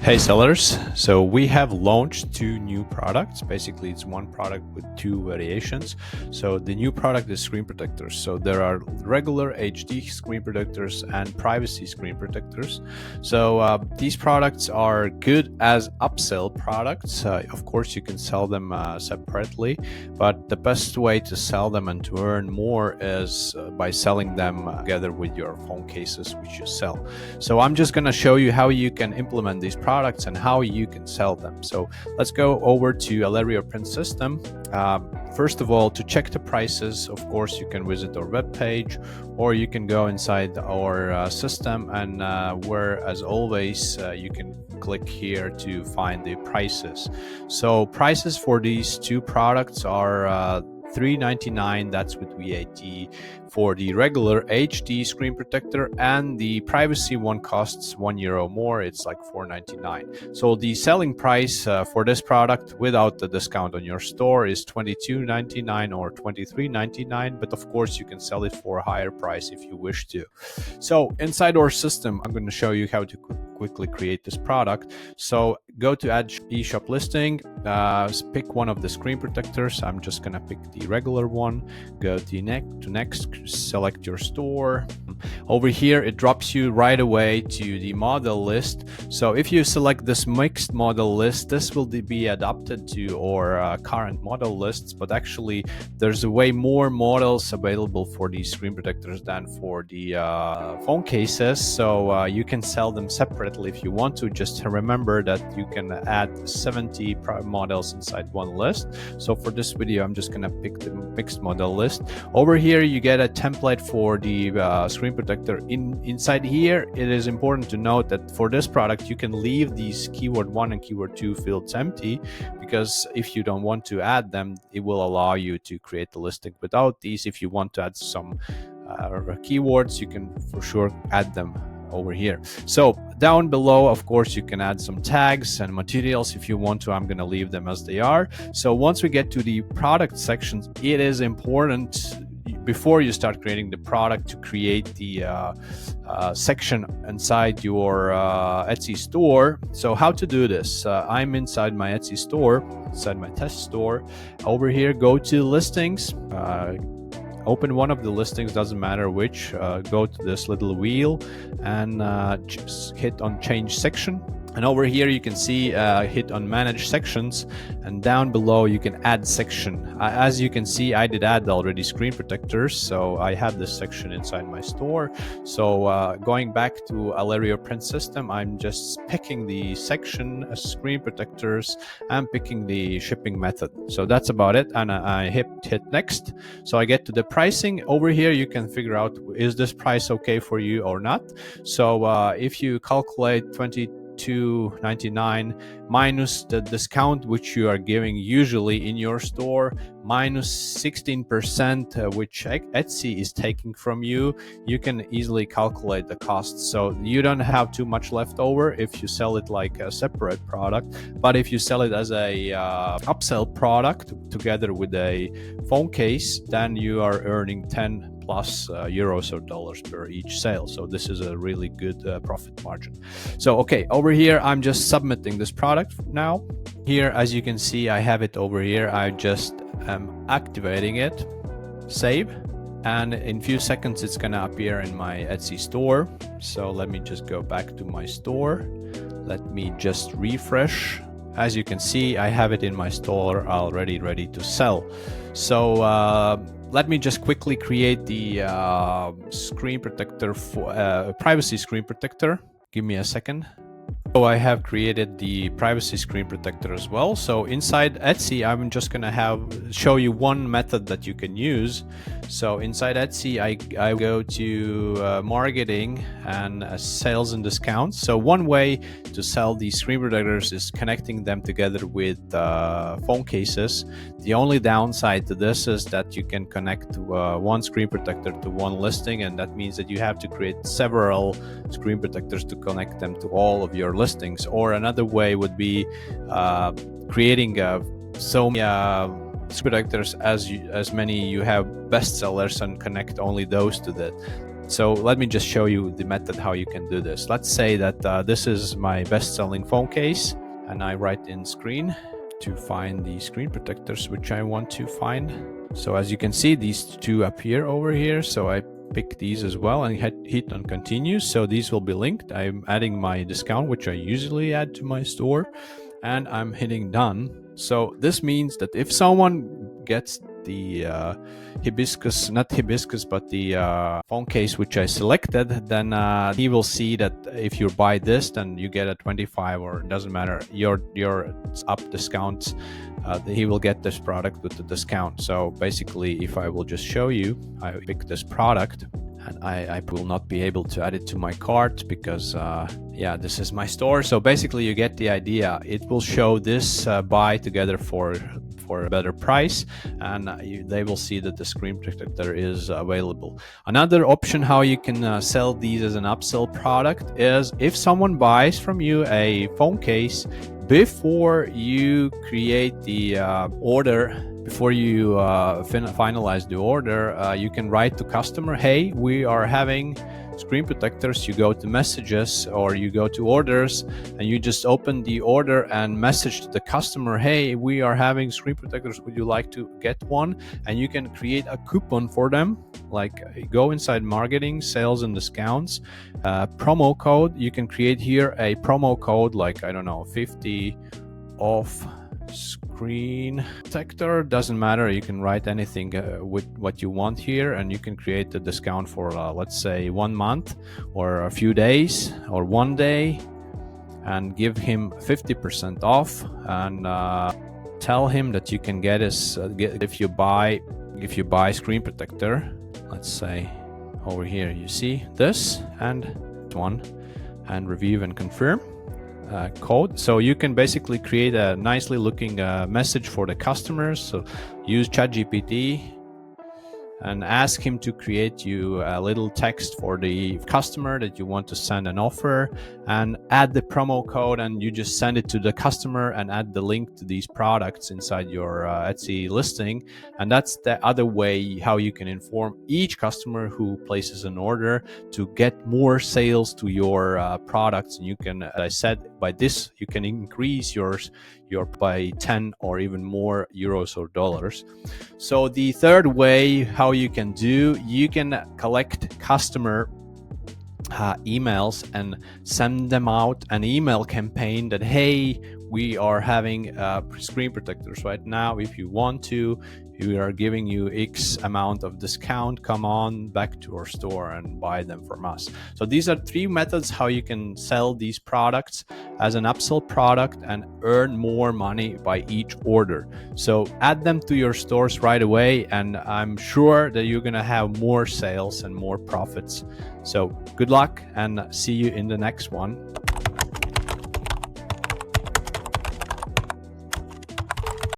Hey sellers, so we have launched two new products. Basically it's one product with two variations. So the new product is screen protectors. So there are regular HD screen protectors and privacy screen protectors. So these products are good as upsell products. Of course you can sell them separately, but the best way to sell them and to earn more is by selling them together with your phone cases which you sell. So I'm just going to show you how you can implement these products and how you can sell them. So let's go over to alerioprint system. First of all, to check the prices, of course, you can visit our webpage, or you can go inside our system, and where, as always, you can click here to find the prices. So prices for these two products are $3.99, that's with VAT, for the regular HD screen protector, and the privacy one costs €1 more, it's like $4.99. So the selling price for this product without the discount on your store is $22.99 or $23.99, but of course you can sell it for a higher price if you wish to. So inside our system, I'm going to show you how to quickly create this product. So go to add eShop listing, pick one of the screen protectors. I'm just gonna pick the regular one. Go to next, select your store. Over here it drops you right away to the model list. So if you select this mixed model list, this will be adapted to our current model lists, but actually there's a way more models available for these screen protectors than for the phone cases. So you can sell them separately if you want to. Just remember that you can add 70 models inside one list. So for this video, I'm just gonna pick the mixed model list. Over here, you get a template for the screen protector. Inside here, it is important to note that for this product, you can leave these keyword 1 and keyword 2 fields empty, because if you don't want to add them, it will allow you to create the listing without these. If you want to add some keywords, you can for sure add them over here. So down below, of course, you can add some tags and materials if you want to. I'm going to leave them as they are. So once we get to the product sections, it is important before you start creating the product to create the section inside your Etsy store. So how to do this? I'm inside my Etsy store, inside my test store. Over here, go to listings. Open one of the listings, doesn't matter which. Go to this little wheel and just hit on change section. And over here you can see hit on manage sections, and down below you can add section. As you can see, I did add already screen protectors, so I have this section inside my store. So going back to alerioprint system, I'm just picking the section screen protectors and picking the shipping method. So that's about it, and I hit next. So I get to the pricing. Over here you can figure out, is this price okay for you or not? So if you calculate $22.99 minus the discount which you are giving usually in your store, minus 16% which Etsy is taking from you, you can easily calculate the cost. So you don't have too much left over if you sell it like a separate product. But if you sell it as a upsell product together with a phone case, then you are earning 10 plus euros or dollars per each sale. So this is a really good profit margin. So okay, over here I'm just submitting this product now. Here, as you can see, I have it over here. I just am activating it, save, and in few seconds it's gonna appear in my Etsy store. So let me just go back to my store. Let me just refresh. As you can see, I have it in my store already ready to sell. So let me just quickly create the screen protector for privacy screen protector. Give me a second. So I have created the privacy screen protector as well. So inside Etsy, I'm just going to show you one method that you can use. So inside Etsy, I go to marketing and sales and discounts. So one way to sell these screen protectors is connecting them together with phone cases. The only downside to this is that you can connect one screen protector to one listing, and that means that you have to create several screen protectors to connect them to all of your listings. Or another way would be creating so many screen protectors as many you have bestsellers and connect only those to that. So let me just show you the method how you can do this. Let's say that this is my best-selling phone case, and I write in screen to find the screen protectors which I want to find. So as you can see, these two appear over here. So I pick these as well and hit on continue. So these will be linked. I'm adding my discount, which I usually add to my store, and I'm hitting done. So this means that if someone gets the hibiscus, not hibiscus, but the phone case which I selected, then he will see that if you buy this, then you get a 25, or it doesn't matter, your up discounts, he will get this product with the discount. So basically, if I will just show you, I pick this product, and I will not be able to add it to my cart because yeah, this is my store. So basically you get the idea. It will show this buy together for a better price, and they will see that the screen protector is available. Another option how you can sell these as an upsell product is if someone buys from you a phone case before you create the order, before you finalize the order, you can write to customer, hey, we are having screen protectors. You go to messages or you go to orders, and you just open the order and message to the customer, hey, we are having screen protectors, would you like to get one? And you can create a coupon for them, like go inside marketing, sales and discounts, promo code. You can create here a promo code like, I don't know, 50 off screen protector, doesn't matter, you can write anything with what you want here, and you can create a discount for let's say 1 month or a few days or 1 day, and give him 50% off, and tell him that you can get his if you buy screen protector, let's say over here you see this and one, and review and confirm code. So you can basically create a nicely looking message for the customers. So use ChatGPT and ask him to create you a little text for the customer that you want to send an offer, and add the promo code, and you just send it to the customer and add the link to these products inside your Etsy listing. And that's the other way how you can inform each customer who places an order to get more sales to your products. And you can, as I said, by this you can increase yours by 10 or even more euros or dollars. So the third way how you can collect customer emails and send them out an email campaign that, hey, we are having screen protectors right now. If you want to, we are giving you X amount of discount. Come on back to our store and buy them from us. So these are 3 methods how you can sell these products as an upsell product and earn more money by each order. So add them to your stores right away, and I'm sure that you're gonna have more sales and more profits. So good luck, and see you in the next one.